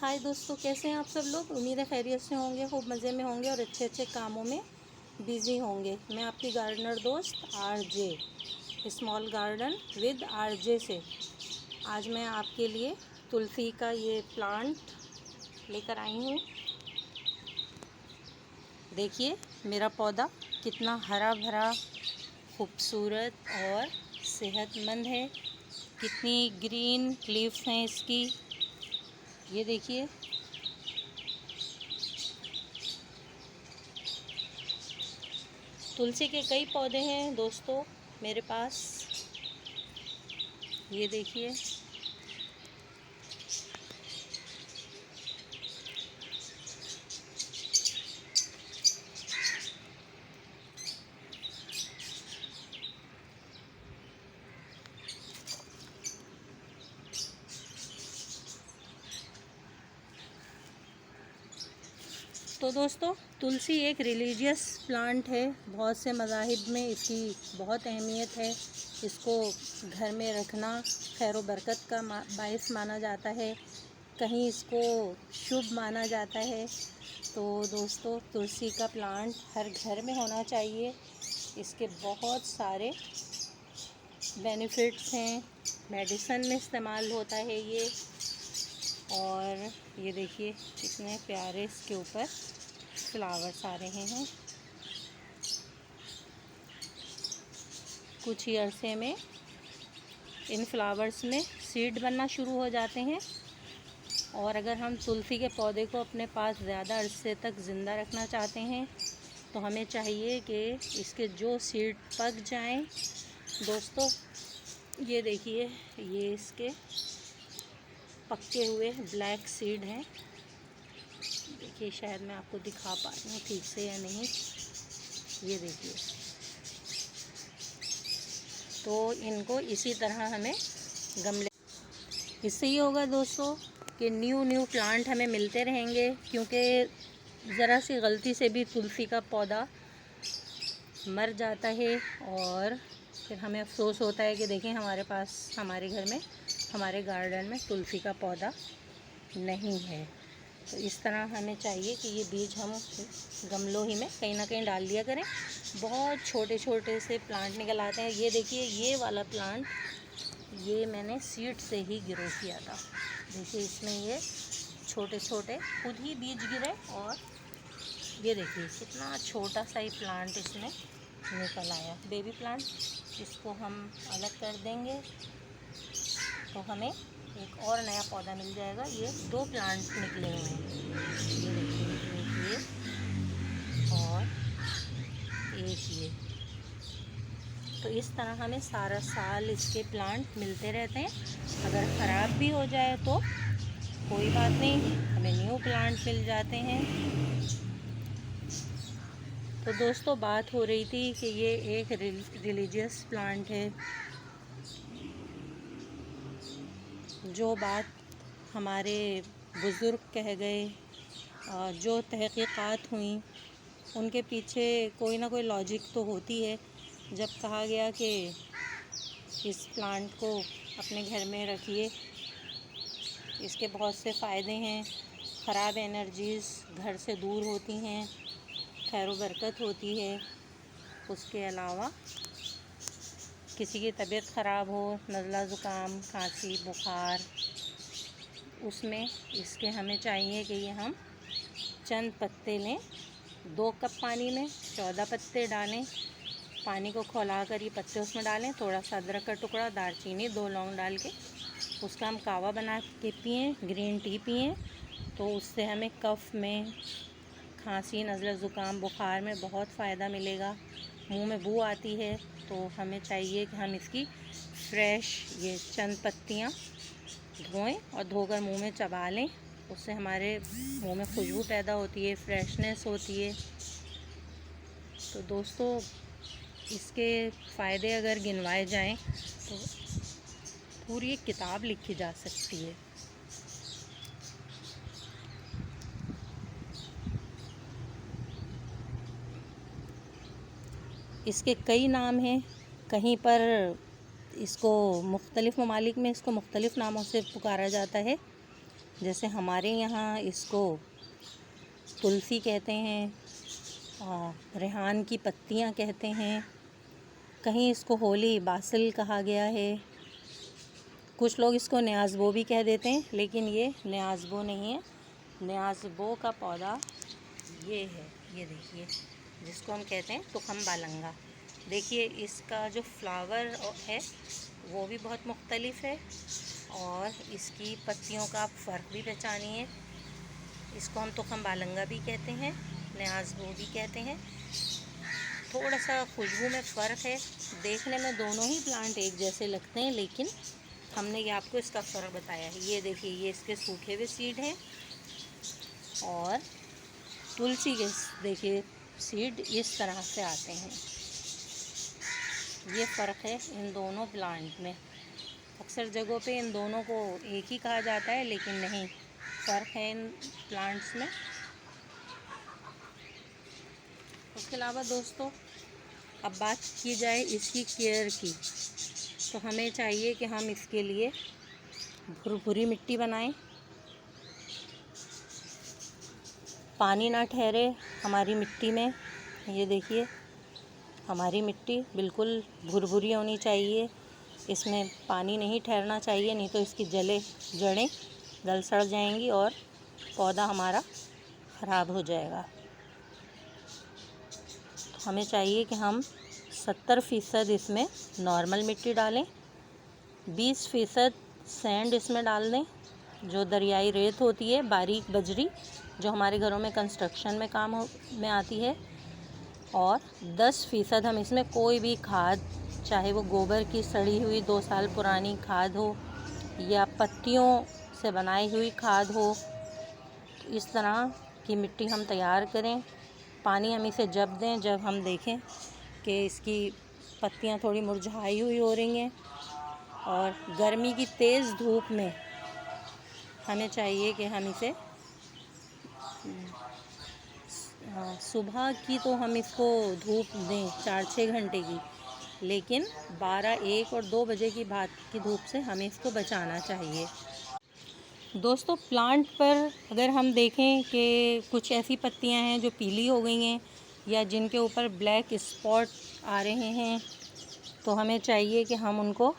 हाय दोस्तों, कैसे हैं आप सब लोग। उम्मीद है खैरियत से होंगे, खूब मज़े में होंगे और अच्छे अच्छे कामों में बिज़ी होंगे। मैं आपकी गार्डनर दोस्त RJ small garden with RJ से आज मैं आपके लिए तुलसी का ये प्लांट लेकर आई हूँ। देखिए मेरा पौधा कितना हरा भरा, खूबसूरत और सेहतमंद है। कितनी ग्रीन लीव्स हैं इसकी, ये देखिए। तुलसी के कई पौधे हैं दोस्तों मेरे पास, ये देखिए। तो दोस्तों, तुलसी एक रिलीजियस प्लांट है। बहुत से मज़ाहिब में इसकी बहुत अहमियत है। इसको घर में रखना खैर व बरकत का बायस माना जाता है, कहीं इसको शुभ माना जाता है। तो दोस्तों, तुलसी का प्लांट हर घर में होना चाहिए। इसके बहुत सारे बेनिफिट्स हैं, मेडिसिन में इस्तेमाल होता है ये। और ये देखिए कितने प्यारे इसके ऊपर फ्लावर्स आ रहे हैं। कुछ ही अरसे में इन फ्लावर्स में सीड बनना शुरू हो जाते हैं। और अगर हम तुलसी के पौधे को अपने पास ज़्यादा अरसे तक ज़िंदा रखना चाहते हैं तो हमें चाहिए कि इसके जो सीड पक जाएं। दोस्तों ये देखिए, ये इसके पके हुए ब्लैक सीड हैं। देखिए, शायद मैं आपको दिखा पा रही हूँ ठीक से या नहीं, ये देखिए। तो इनको इसी तरह हमें गमले, इससे ये होगा दोस्तों कि न्यू प्लांट हमें मिलते रहेंगे। क्योंकि ज़रा सी गलती से भी तुलसी का पौधा मर जाता है और फिर हमें अफसोस होता है कि देखें हमारे पास, हमारे घर में, हमारे गार्डन में तुलसी का पौधा नहीं है। तो इस तरह हमें चाहिए कि ये बीज हम गमलों ही में कहीं ना कहीं डाल दिया करें। बहुत छोटे छोटे से प्लांट निकल आते हैं। ये देखिए, ये वाला प्लांट ये मैंने सीड से ही ग्रो किया था। देखिए इसमें ये छोटे छोटे खुद ही बीज गिरे और ये देखिए कितना छोटा सा ही प्लांट इसमें निकल आया, बेबी प्लांट। इसको हम अलग कर देंगे तो हमें एक और नया पौधा मिल जाएगा। ये 2 प्लांट निकले हुए हैं, ये देखिए, एक ये और एक ये। तो इस तरह हमें सारा साल इसके प्लांट मिलते रहते हैं। अगर ख़राब भी हो जाए तो कोई बात नहीं, हमें न्यू प्लांट मिल जाते हैं। तो दोस्तों, बात हो रही थी कि ये एक रिलीजियस प्लांट है। जो बात हमारे बुज़ुर्ग कह गए, जो तहक़ीक़ात हुई, उनके पीछे कोई ना कोई लॉजिक तो होती है। जब कहा गया कि इस प्लांट को अपने घर में रखिए, इसके बहुत से फ़ायदे हैं। ख़राब एनर्जीज़ घर से दूर होती हैं, खैर व बरकत होती है। उसके अलावा किसी की तबीयत ख़राब हो, नज़ला ज़ुकाम, खांसी, बुखार, उसमें इसके हमें चाहिए कि ये हम चंद पत्ते लें। 2 कप पानी में 14 पत्ते डालें। पानी को खौला कर ये पत्ते उसमें डालें। थोड़ा सा अदरक का टुकड़ा, दालचीनी, 2 लौंग डाल के उसका हम कावा बना के पिएँ, ग्रीन टी पिएँ। तो उससे हमें कफ़ में, खांसी, नज़ला ज़ुकाम, बुखार में बहुत फ़ायदा मिलेगा। मुंह में बू आती है तो हमें चाहिए कि हम इसकी फ्रेश ये चंद पत्तियाँ धोएं और धोकर मुंह में चबा लें। उससे हमारे मुंह में खुशबू पैदा होती है, फ्रेशनेस होती है। तो दोस्तों, इसके फ़ायदे अगर गिनवाए जाएं तो पूरी एक किताब लिखी जा सकती है। इसके कई नाम हैं। कहीं पर इसको मुख्तलिफ़ ममालिक में इसको मुख्तलिफ़ नामों से पुकारा जाता है। जैसे हमारे यहाँ इसको तुलसी कहते हैं, रेहान की पत्तियाँ कहते हैं, कहीं इसको होली बासिल कहा गया है, कुछ लोग इसको न्याज़बो भी कह देते हैं, लेकिन ये न्याज़बो नहीं है। न्याज़बो का पौधा ये है, ये देखिए, जिसको हम कहते हैं तुखम बालंगा। देखिए इसका जो फ्लावर है वो भी बहुत मुख्तलिफ है, और इसकी पत्तियों का आप फ़र्क भी पहचानिए। इसको हम तुखम बालंगा भी कहते हैं, न्याज़बो भी कहते हैं। थोड़ा सा खुशबू में फ़र्क है, देखने में दोनों ही प्लांट एक जैसे लगते हैं, लेकिन हमने ये आपको इसका फ़र्क बताया है। ये देखिए, ये इसके सूखे हुए सीड हैं, और तुलसी के देखिए सीड इस तरह से आते हैं। ये फ़र्क है इन दोनों प्लांट में। अक्सर जगहों पे इन दोनों को एक ही कहा जाता है, लेकिन नहीं, फ़र्क है इन प्लांट्स में। उसके अलावा दोस्तों, अब बात की जाए इसकी केयर की, तो हमें चाहिए कि हम इसके लिए भुरभुरी मिट्टी बनाएं, पानी ना ठहरे हमारी मिट्टी में। ये देखिए, हमारी मिट्टी बिल्कुल भुरभुरी होनी चाहिए, इसमें पानी नहीं ठहरना चाहिए, नहीं तो इसकी जड़ें गल सड़ जाएंगी और पौधा हमारा ख़राब हो जाएगा। तो हमें चाहिए कि हम 70% इसमें नॉर्मल मिट्टी डालें, 20% सैंड इसमें डाल दें, जो दरियाई रेत होती है, बारीक बजरी, जो हमारे घरों में कंस्ट्रक्शन में काम में आती है, और 10% हम इसमें कोई भी खाद, चाहे वो गोबर की सड़ी हुई 2 साल पुरानी खाद हो या पत्तियों से बनाई हुई खाद हो, इस तरह की मिट्टी हम तैयार करें। पानी हम इसे जब दें जब हम देखें कि इसकी पत्तियां थोड़ी मुरझाई हुई हो रही हैं, और गर्मी की तेज़ धूप में हमें चाहिए कि हम इसे सुबह की तो हम इसको धूप दें 4-6 घंटे की, लेकिन 12, 1 और 2 बजे की बाद की धूप से हमें इसको बचाना चाहिए। दोस्तों, प्लांट पर अगर हम देखें कि कुछ ऐसी पत्तियां हैं जो पीली हो गई हैं या जिनके ऊपर ब्लैक स्पॉट आ रहे हैं, तो हमें चाहिए कि हम उनको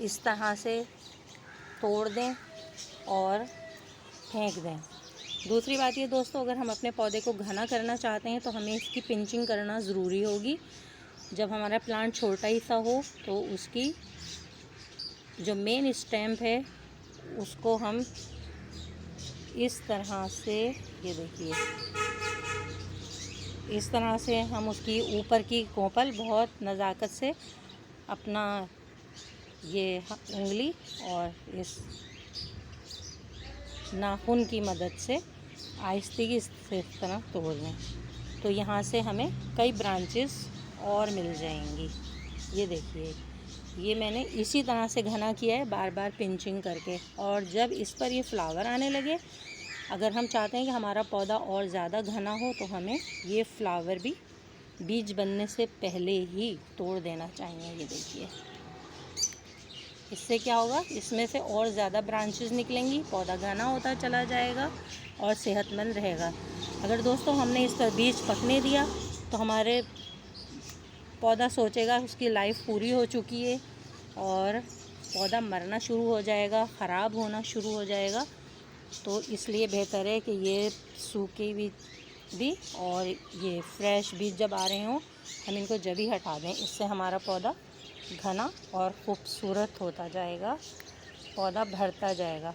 इस तरह से तोड़ दें और फेंक दें। दूसरी बात ये दोस्तों, अगर हम अपने पौधे को घना करना चाहते हैं तो हमें इसकी पिंचिंग करना ज़रूरी होगी। जब हमारा प्लांट छोटा ही सा हो तो उसकी जो मेन स्टेम है उसको हम इस तरह से, ये देखिए, इस तरह से हम उसकी ऊपर की कोपल बहुत नज़ाकत से अपना ये उंगली और इस नाखून की मदद से आहिस्ते से इस तरह तोड़ लें, तो यहाँ से हमें कई ब्रांचेस और मिल जाएंगी। ये देखिए, ये मैंने इसी तरह से घना किया है, बार बार पिंचिंग करके, और जब इस पर ये फ्लावर आने लगे, अगर हम चाहते हैं कि हमारा पौधा और ज़्यादा घना हो, तो हमें ये फ्लावर भी बीज बनने से पहले ही तोड़ देना चाहिए। ये देखिए, इससे क्या होगा, इसमें से और ज़्यादा ब्रांचेस निकलेंगी, पौधा घना होता चला जाएगा और सेहतमंद रहेगा। अगर दोस्तों हमने इस पर बीज पकने दिया तो हमारे पौधा सोचेगा उसकी लाइफ पूरी हो चुकी है और पौधा मरना शुरू हो जाएगा, ख़राब होना शुरू हो जाएगा। तो इसलिए बेहतर है कि ये सूखे बीज भी और ये फ्रेश बीज जब आ रहे हों, हम इनको जब ही हटा दें। इससे हमारा पौधा घना और खूबसूरत होता जाएगा, पौधा बढ़ता जाएगा।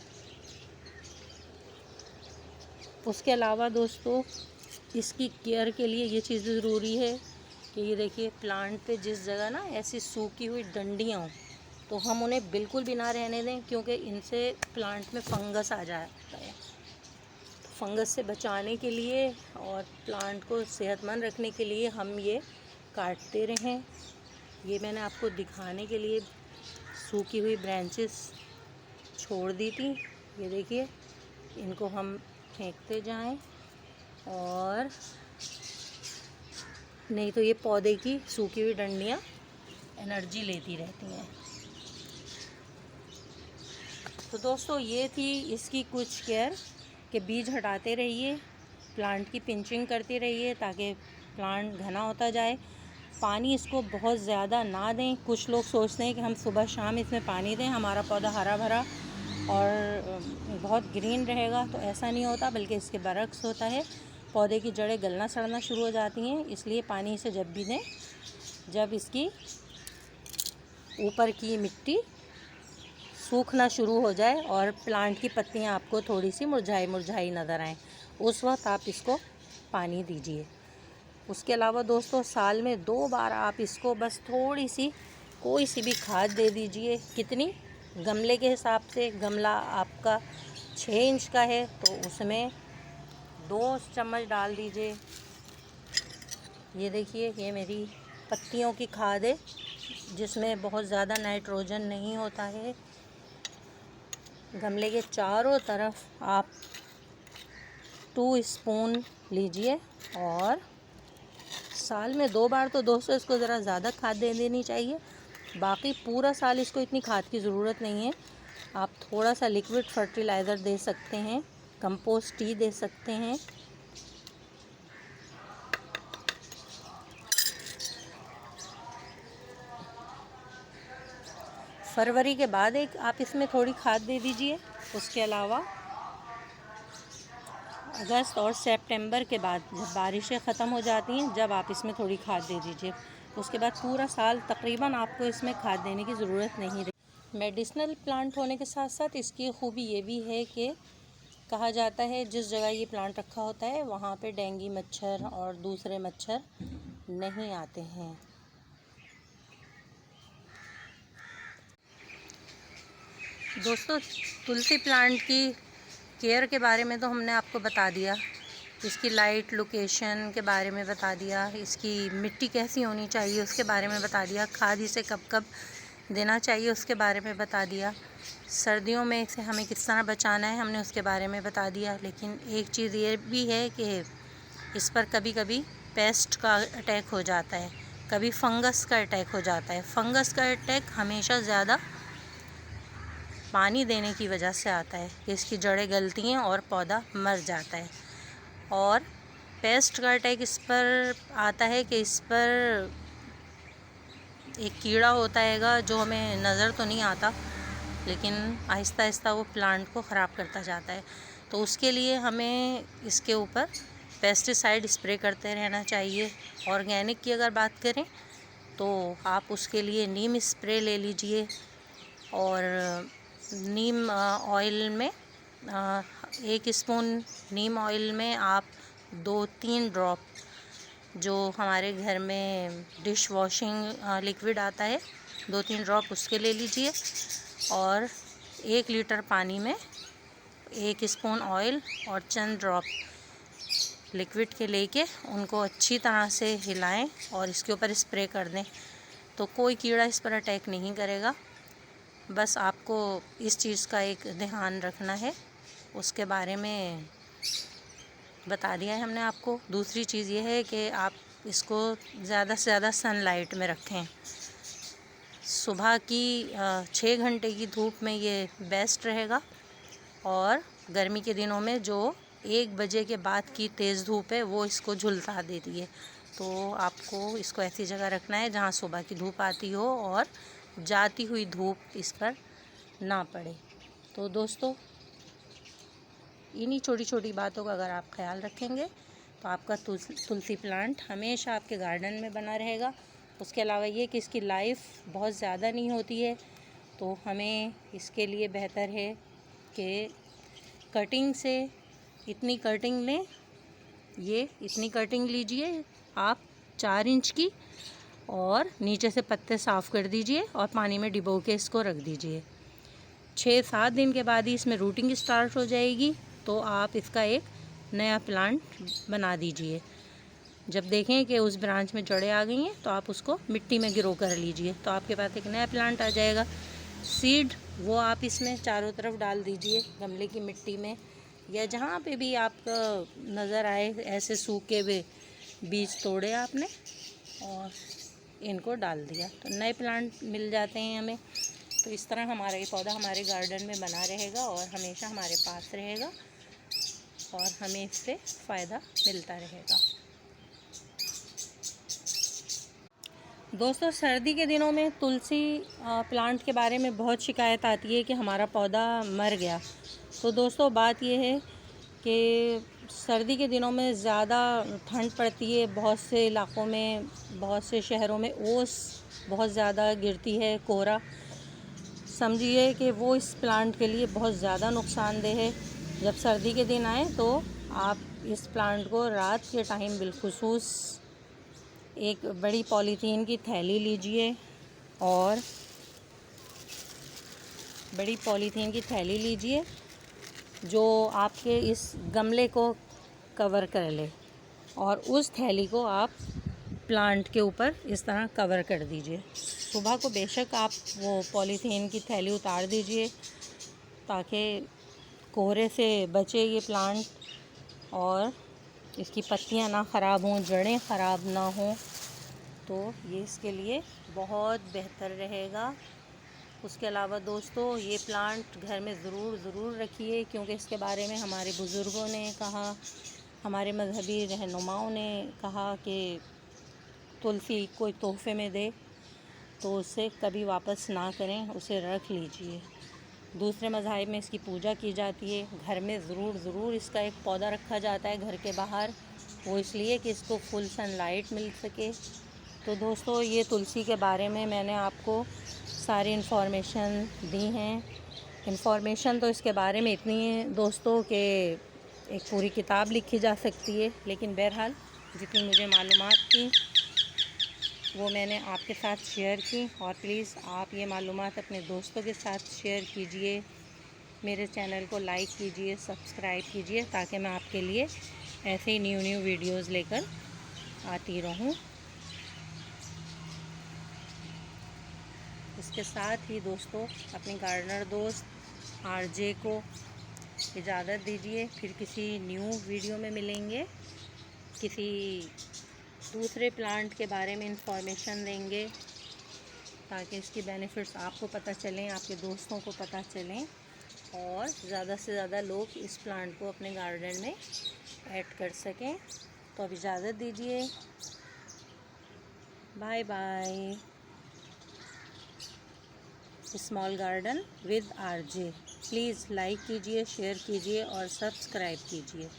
उसके अलावा दोस्तों, इसकी केयर के लिए ये चीज़ ज़रूरी है कि ये देखिए, प्लांट पे जिस जगह ना ऐसी सूखी हुई डंडियाँ हों तो हम उन्हें बिल्कुल भी ना रहने दें, क्योंकि इनसे प्लांट में फंगस आ जाता है। तो फंगस से बचाने के लिए और प्लांट को सेहतमंद रखने के लिए हम ये काटते रहें। ये मैंने आपको दिखाने के लिए सूखी हुई ब्रांचेस छोड़ दी थी। ये देखिए, इनको हम फेंकते जाएं, और नहीं तो ये पौधे की सूखी हुई डंडियाँ एनर्जी लेती रहती हैं। तो दोस्तों ये थी इसकी कुछ केयर कि बीज हटाते रहिए, प्लांट की पिंचिंग करते रहिए ताकि प्लांट घना होता जाए। पानी इसको बहुत ज़्यादा ना दें। कुछ लोग सोचते हैं कि हम सुबह शाम इसमें पानी दें, हमारा पौधा हरा भरा और बहुत ग्रीन रहेगा, तो ऐसा नहीं होता, बल्कि इसके बरक्स होता है। पौधे की जड़ें गलना सड़ना शुरू हो जाती हैं। इसलिए पानी इसे जब भी दें जब इसकी ऊपर की मिट्टी सूखना शुरू हो जाए और प्लांट की पत्तियां आपको थोड़ी सी मुरझाई मुरझाई नज़र आएँ, उस वक्त आप इसको पानी दीजिए। उसके अलावा दोस्तों साल में 2 बार आप इसको बस थोड़ी सी कोई सी भी खाद दे दीजिए। कितनी? गमले के हिसाब से। गमला आपका 6 इंच का है तो उसमें 2 चम्मच डाल दीजिए। ये देखिए, ये मेरी पत्तियों की खाद है जिसमें बहुत ज़्यादा नाइट्रोजन नहीं होता है। गमले के चारों तरफ आप 2 स्पून लीजिए और साल में 2 बार तो दोस्तों इसको ज़रा ज़्यादा खाद दे देनी चाहिए। बाकी पूरा साल इसको इतनी खाद की ज़रूरत नहीं है। आप थोड़ा सा लिक्विड फर्टिलाइज़र दे सकते हैं, कंपोस्ट टी दे सकते हैं। फरवरी के बाद एक आप इसमें थोड़ी खाद दे दीजिए। उसके अलावा अगस्त और सितंबर के बाद जब बारिशें ख़त्म हो जाती हैं, जब आप इसमें थोड़ी खाद दे दीजिए। उसके बाद पूरा साल तकरीबन आपको इसमें खाद देने की ज़रूरत नहीं रही। मेडिसिनल प्लांट होने के साथ साथ इसकी खूबी ये भी है कि कहा जाता है जिस जगह ये प्लांट रखा होता है वहाँ पे डेंगू मच्छर और दूसरे मच्छर नहीं आते हैं। दोस्तों तुलसी प्लांट की केयर के बारे में तो हमने आपको बता दिया, इसकी लाइट लोकेशन के बारे में बता दिया, इसकी मिट्टी कैसी होनी चाहिए उसके बारे में बता दिया, खाद इसे कब कब देना चाहिए उसके बारे में बता दिया, सर्दियों में इसे हमें किस तरह बचाना है हमने उसके बारे में बता दिया। लेकिन एक चीज़ ये भी है कि इस पर कभी कभी पेस्ट का अटैक हो जाता है, कभी फंगस का अटैक हो जाता है। फंगस का अटैक हमेशा ज़्यादा पानी देने की वजह से आता है कि इसकी जड़ें गलती हैं और पौधा मर जाता है। और पेस्ट का अटैक इस पर आता है कि इस पर एक कीड़ा होता हैगा जो हमें नज़र तो नहीं आता, लेकिन आहिस्ता आहिस्ता वो प्लांट को ख़राब करता जाता है। तो उसके लिए हमें इसके ऊपर पेस्टिसाइड स्प्रे करते रहना चाहिए। ऑर्गेनिक की अगर बात करें तो आप उसके लिए नीम स्प्रे ले लीजिए और नीम ऑयल में 1 स्पून नीम ऑयल में आप 2-3 ड्रॉप जो हमारे घर में डिश वॉशिंग लिक्विड आता है 2-3 ड्रॉप उसके ले लीजिए और 1 लीटर पानी में 1 स्पून ऑयल और चंद ड्रॉप लिक्विड के लेके उनको अच्छी तरह से हिलाएं और इसके ऊपर स्प्रे कर दें। तो कोई कीड़ा इस पर अटैक नहीं करेगा। बस आपको इस चीज़ का एक ध्यान रखना है, उसके बारे में बता दिया है हमने आपको। दूसरी चीज़ ये है कि आप इसको ज़्यादा से ज़्यादा सनलाइट में रखें। सुबह की 6 घंटे की धूप में ये बेस्ट रहेगा और गर्मी के दिनों में जो 1 बजे के बाद की तेज़ धूप है वो इसको झुलसा देती है। तो आपको इसको ऐसी जगह रखना है जहाँ सुबह की धूप आती हो और जाती हुई धूप इस पर ना पड़े। तो दोस्तों इन्हीं छोटी छोटी बातों का अगर आप ख्याल रखेंगे तो आपका तुलसी प्लांट हमेशा आपके गार्डन में बना रहेगा। उसके अलावा ये कि इसकी लाइफ बहुत ज़्यादा नहीं होती है, तो हमें इसके लिए बेहतर है कि कटिंग से इतनी कटिंग लें, ये इतनी कटिंग लीजिए आप 4 इंच की और नीचे से पत्ते साफ़ कर दीजिए और पानी में डिबो के इसको रख दीजिए। 6-7 दिन के बाद ही इसमें रूटिंग स्टार्ट हो जाएगी, तो आप इसका एक नया प्लांट बना दीजिए। जब देखें कि उस ब्रांच में जड़ें आ गई हैं तो आप उसको मिट्टी में गिरो कर लीजिए, तो आपके पास एक नया प्लांट आ जाएगा। सीड वो आप इसमें चारों तरफ डाल दीजिए गमले की मिट्टी में, या जहाँ पे भी आपको नज़र आए ऐसे सूखे हुए बीज तोड़े आपने और इनको डाल दिया तो नए प्लांट मिल जाते हैं हमें। तो इस तरह हमारा ये पौधा हमारे गार्डन में बना रहेगा और हमेशा हमारे पास रहेगा और हमें इससे फ़ायदा मिलता रहेगा। दोस्तों, सर्दी के दिनों में तुलसी प्लांट के बारे में बहुत शिकायत आती है कि हमारा पौधा मर गया। तो दोस्तों, बात ये है कि सर्दी के दिनों में ज़्यादा ठंड पड़ती है, बहुत से इलाक़ों में, बहुत से शहरों में ओस बहुत ज़्यादा गिरती है, कोहरा। समझिए कि वो इस प्लांट के लिए बहुत ज़्यादा नुकसानदेह है। जब सर्दी के दिन आए तो आप इस प्लांट को रात के टाइम बिलखुसूस एक बड़ी पॉलीथीन की थैली लीजिए और बड़ी पॉलीथीन की थैली लीजिए जो आपके इस गमले को कवर कर ले और उस थैली को आप प्लांट के ऊपर इस तरह कवर कर दीजिए। सुबह को बेशक आप वो पॉलीथीन की थैली उतार दीजिए ताकि कोहरे से बचे ये प्लांट और इसकी पत्तियां ना ख़राब हों, जड़ें ख़राब ना हों, तो ये इसके लिए बहुत बेहतर रहेगा। उसके अलावा दोस्तों, ये प्लांट घर में ज़रूर रखिए, क्योंकि इसके बारे में हमारे बुज़ुर्गों ने कहा, हमारे मजहबी रहनुमाओं ने कहा कि तुलसी कोई तोहफ़े में दे तो उसे कभी वापस ना करें, उसे रख लीजिए। दूसरे मज़ाहिब में इसकी पूजा की जाती है। घर में ज़रूर इसका एक पौधा रखा जाता है घर के बाहर, वो इसलिए कि इसको फुल सनलाइट मिल सके। तो दोस्तों, ये तुलसी के बारे में मैंने आपको सारी इन्फॉर्मेशन दी हैं। इन्फॉर्मेशन तो इसके बारे में इतनी है दोस्तों कि एक पूरी किताब लिखी जा सकती है, लेकिन बहरहाल जितनी मुझे मालूमात थी वो मैंने आपके साथ शेयर की। और प्लीज़ आप ये मालूमात अपने दोस्तों के साथ शेयर कीजिए, मेरे चैनल को लाइक कीजिए, सब्सक्राइब कीजिए, ताकि मैं आपके लिए ऐसे ही न्यू वीडियोज़ लेकर आती रहूं। इसके साथ ही दोस्तों, अपने गार्डनर दोस्त आरजे को इजाज़त दीजिए। फिर किसी न्यू वीडियो में मिलेंगे, किसी दूसरे प्लांट के बारे में इंफॉर्मेशन देंगे ताकि इसकी बेनिफिट्स आपको पता चलें, आपके दोस्तों को पता चलें और ज़्यादा से ज़्यादा लोग इस प्लांट को अपने गार्डन में ऐड कर सकें। तो अब इजाज़त दीजिए, bye bye. Small garden with RJ. Please like कीजिए, शेयर कीजिए और सब्सक्राइब कीजिए।